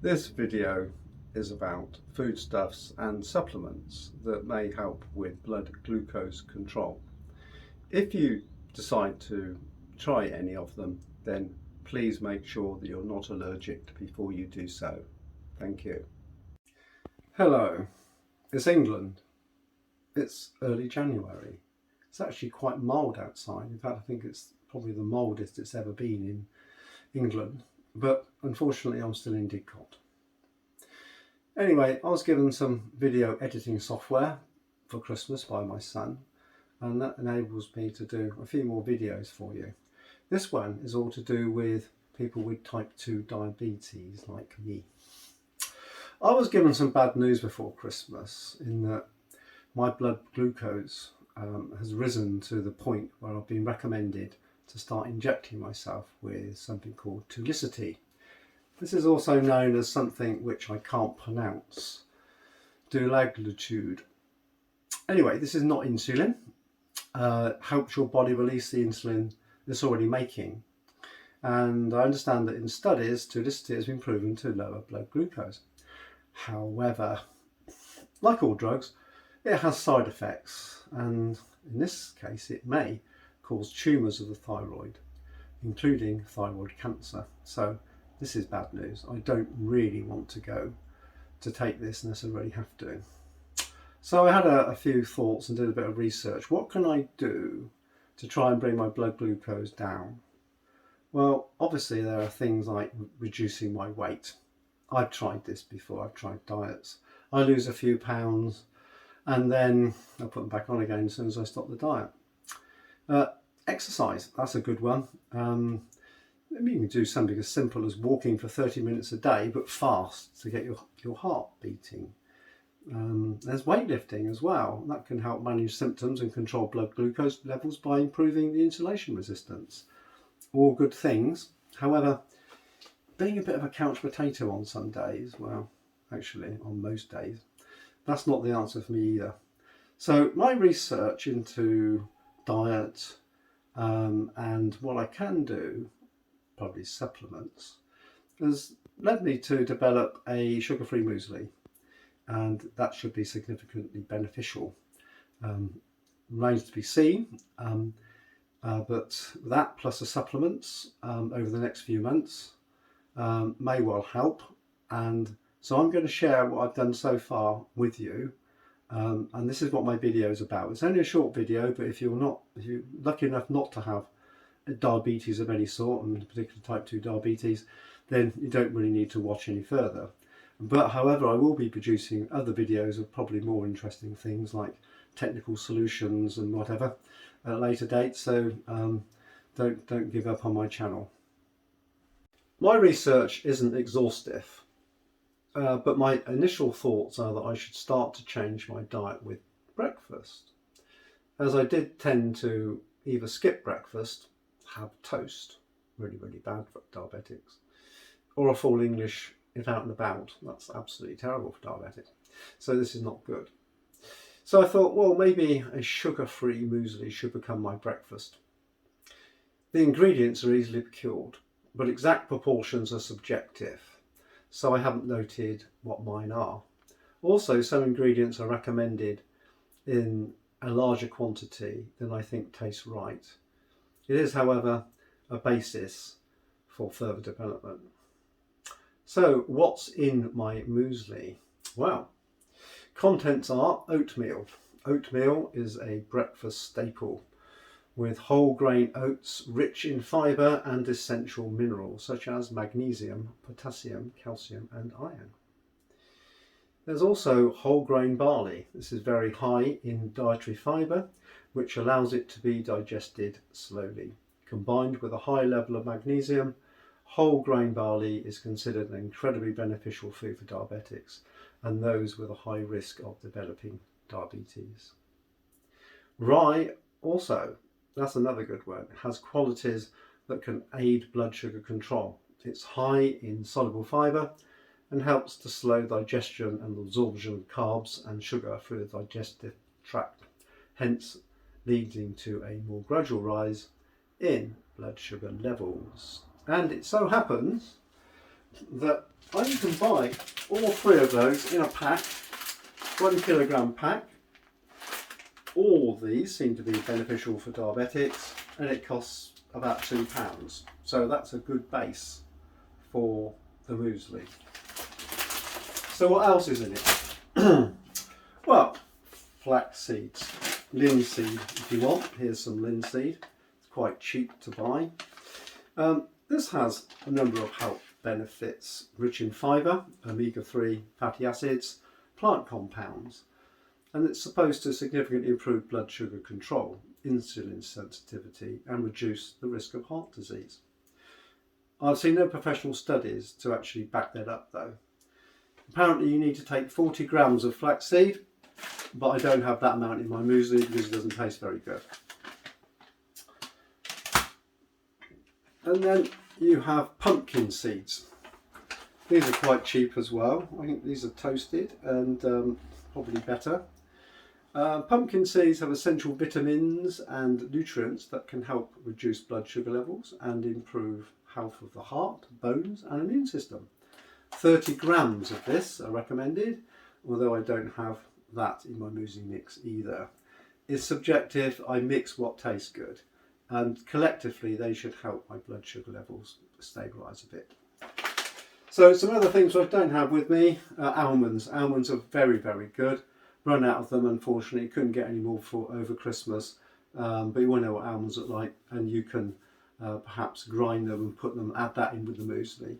This video is about foodstuffs and supplements that may help with blood glucose control. If you decide to try any of them, then please make sure that you're not allergic before you do so. Thank you. Hello, it's England. It's early January. It's actually quite mild outside. In fact, I think it's probably the mildest it's ever been in England. But unfortunately, I'm still in Didcot. Anyway, I was given some video editing software for Christmas by my son, and that enables me to do a few more videos for you. This one is all to do with people with type 2 diabetes like me. I was given some bad news before Christmas in that my blood glucose has risen to the point where I've been recommended to start injecting myself with something called Trulicity. This is also known as something which I can't pronounce, dulaglutide. Anyway, this is not insulin. Helps your body release the insulin it's already making. And I understand that in studies, Trulicity has been proven to lower blood glucose. However, like all drugs, it has side effects, and in this case it may cause tumours of the thyroid, including thyroid cancer. So this is bad news. I don't really want to go to take this unless I really have to. So I had a few thoughts and did a bit of research. What can I do to try and bring my blood glucose down? Well, obviously there are things like reducing my weight. I've tried this before. I've tried diets. I lose a few pounds and then I put them back on again as soon as I stop the diet. Exercise, that's a good one. You can do something as simple as walking for 30 minutes a day, but fast, to get your heart beating. There's weightlifting as well. That can help manage symptoms and control blood glucose levels by improving the insulin resistance. All good things. However, being a bit of a couch potato on some days, well, actually on most days, that's not the answer for me either. So my research into diet and what I can do, probably supplements, has led me to develop a sugar-free muesli, and that should be significantly beneficial. Remains to be seen, but that plus the supplements over the next few months may well help, and so I'm going to share what I've done so far with you. And this is what my video is about. It's only a short video, but if you're lucky enough not to have diabetes of any sort, and particularly type 2 diabetes, then you don't really need to watch any further. But however, I will be producing other videos of probably more interesting things like technical solutions and whatever at a later date, so don't give up on my channel. My research isn't exhaustive. But my initial thoughts are that I should start to change my diet with breakfast, as I did tend to either skip breakfast, have toast, really bad for diabetics, or a full English if out and about. That's absolutely terrible for diabetics. So this is not good. So I thought, well, maybe a sugar-free muesli should become my breakfast. The ingredients are easily procured, but exact proportions are subjective. So I haven't noted what mine are. Also, some ingredients are recommended in a larger quantity than I think tastes right. It is, however, a basis for further development. So what's in my muesli? Well, contents are oatmeal. Oatmeal is a breakfast staple with whole grain oats rich in fibre and essential minerals such as magnesium, potassium, calcium and iron. There's also whole grain barley. This is very high in dietary fibre, which allows it to be digested slowly. Combined with a high level of magnesium, whole grain barley is considered an incredibly beneficial food for diabetics and those with a high risk of developing diabetes. Rye also, that's another good one. It has qualities that can aid blood sugar control. It's high in soluble fibre and helps to slow digestion and absorption of carbs and sugar through the digestive tract, hence leading to a more gradual rise in blood sugar levels. And it so happens that you can buy all 3 of those in a pack, 1 kilogram pack. All of these seem to be beneficial for diabetics, and it costs about £2. So that's a good base for the muesli. So what else is in it? Well, flax seeds, linseed if you want. Here's some linseed. It's quite cheap to buy. This has a number of health benefits: rich in fibre, omega-3 fatty acids, plant compounds, and it's supposed to significantly improve blood sugar control, insulin sensitivity, and reduce the risk of heart disease. I've seen no professional studies to actually back that up though. Apparently you need to take 40 grams of flaxseed, but I don't have that amount in my muesli because it doesn't taste very good. And then you have pumpkin seeds. These are quite cheap as well. I think these are toasted and probably better. Pumpkin seeds have essential vitamins and nutrients that can help reduce blood sugar levels and improve health of the heart, bones and immune system. 30 grams of this are recommended, although I don't have that in my muesli mix either. It's subjective. I mix what tastes good, and collectively they should help my blood sugar levels stabilise a bit. So some other things I don't have with me, almonds. Almonds are very, very good. Run out of them unfortunately, couldn't get any more for over Christmas, but you want to know what almonds look like, and you can perhaps grind them and add that in with the muesli.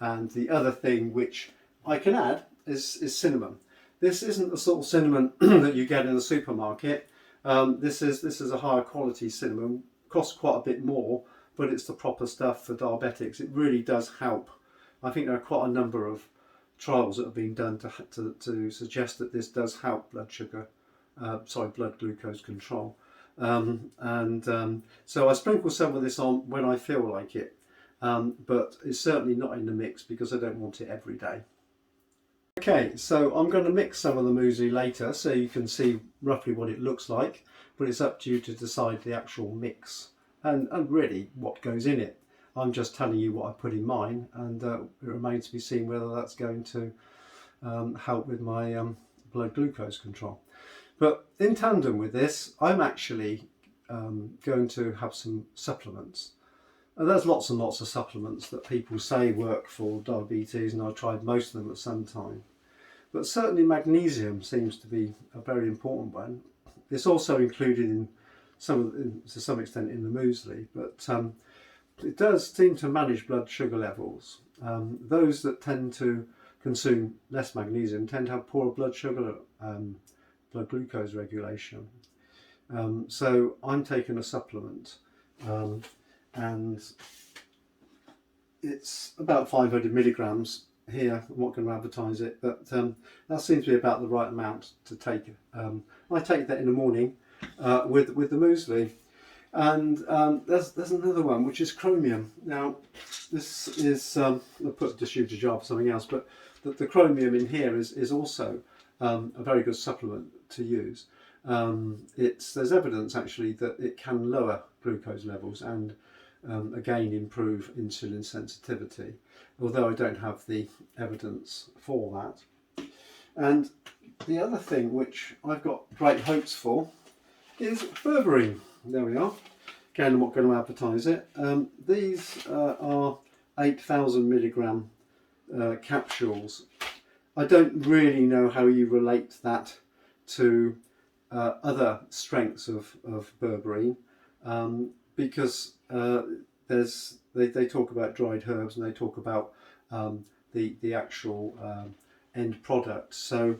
And the other thing which I can add is cinnamon. This isn't the sort of cinnamon that you get in the supermarket. This is a higher quality cinnamon. Costs quite a bit more, but it's the proper stuff for diabetics. It really does help. I think there are quite a number of trials that have been done to suggest that this does help blood glucose control. So I sprinkle some of this on when I feel like it, but it's certainly not in the mix because I don't want it every day. Okay, so I'm going to mix some of the muesli later so you can see roughly what it looks like, but it's up to you to decide the actual mix and really what goes in it. I'm just telling you what I put in mine, and it remains to be seen whether that's going to help with my blood glucose control. But in tandem with this, I'm actually going to have some supplements. And there's lots and lots of supplements that people say work for diabetes, and I've tried most of them at some time. But certainly magnesium seems to be a very important one. It's also included in to some extent in the muesli, but it does seem to manage blood sugar levels. Those that tend to consume less magnesium tend to have poorer blood sugar, blood glucose regulation. So I'm taking a supplement, and it's about 500 milligrams here. I'm not going to advertise it, but that seems to be about the right amount to take. I take that in the morning with the muesli. And there's another one which is chromium. Now this is I'll put a distributor jar for something else, but the chromium in here is also a very good supplement to use. There's evidence actually that it can lower glucose levels and again improve insulin sensitivity, although I don't have the evidence for that. And the other thing which I've got great hopes for is Furberry. There we are. Again, I'm not going to advertise it. These are 8,000 milligram capsules. I don't really know how you relate that to other strengths of berberine, because they talk about dried herbs and they talk about the actual end product. So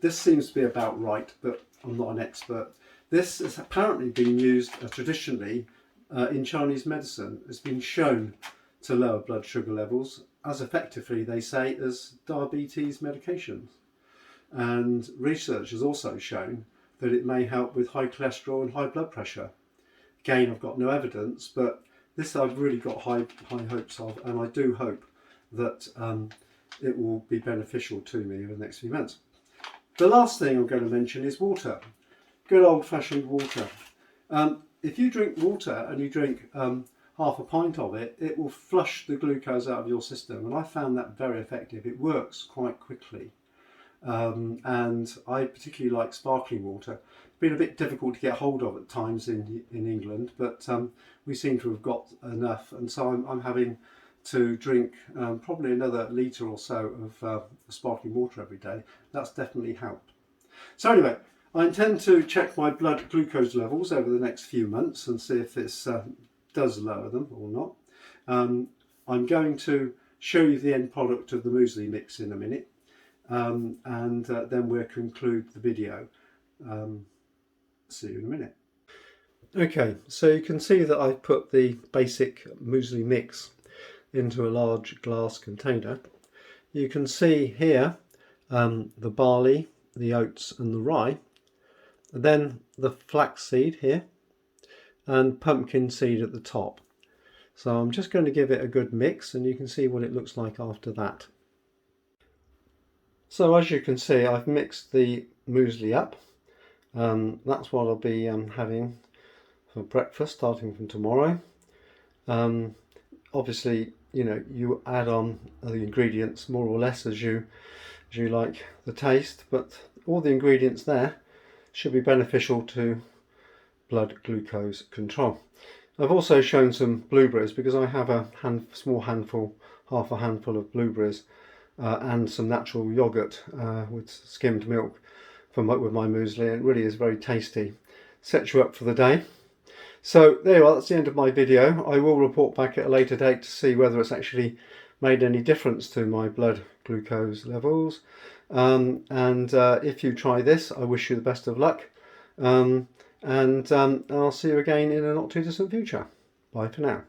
this seems to be about right, but I'm not an expert. This has apparently been used traditionally in Chinese medicine. It's been shown to lower blood sugar levels as effectively, they say, as diabetes medications. And research has also shown that it may help with high cholesterol and high blood pressure. Again, I've got no evidence, but this I've really got high hopes of, and I do hope that it will be beneficial to me over the next few months. The last thing I'm going to mention is water. Good old-fashioned water. If you drink water and you drink half a pint of it, it will flush the glucose out of your system, and I found that very effective. It works quite quickly. And I particularly like sparkling water. It's been a bit difficult to get hold of at times in England, but we seem to have got enough, and so I'm having to drink probably another litre or so of sparkling water every day. That's definitely helped. So anyway, I intend to check my blood glucose levels over the next few months and see if this does lower them or not. I'm going to show you the end product of the muesli mix in a minute, and then we'll conclude the video. See you in a minute. Okay, so you can see that I've put the basic muesli mix into a large glass container. You can see here the barley, the oats and the rye, then the flax seed here, and pumpkin seed at the top. So I'm just going to give it a good mix, and you can see what it looks like after that. So as you can see, I've mixed the muesli up. That's what I'll be having for breakfast starting from tomorrow. Obviously, you know, you add on the ingredients more or less as you like the taste, but all the ingredients there should be beneficial to blood glucose control. I've also shown some blueberries because I have a small handful, half a handful of blueberries and some natural yogurt with skimmed milk with my muesli. It really is very tasty. Sets you up for the day. So there you are, that's the end of my video. I will report back at a later date to see whether it's actually made any difference to my blood glucose levels. If you try this, I wish you the best of luck. And I'll see you again in a not too distant future. Bye for now.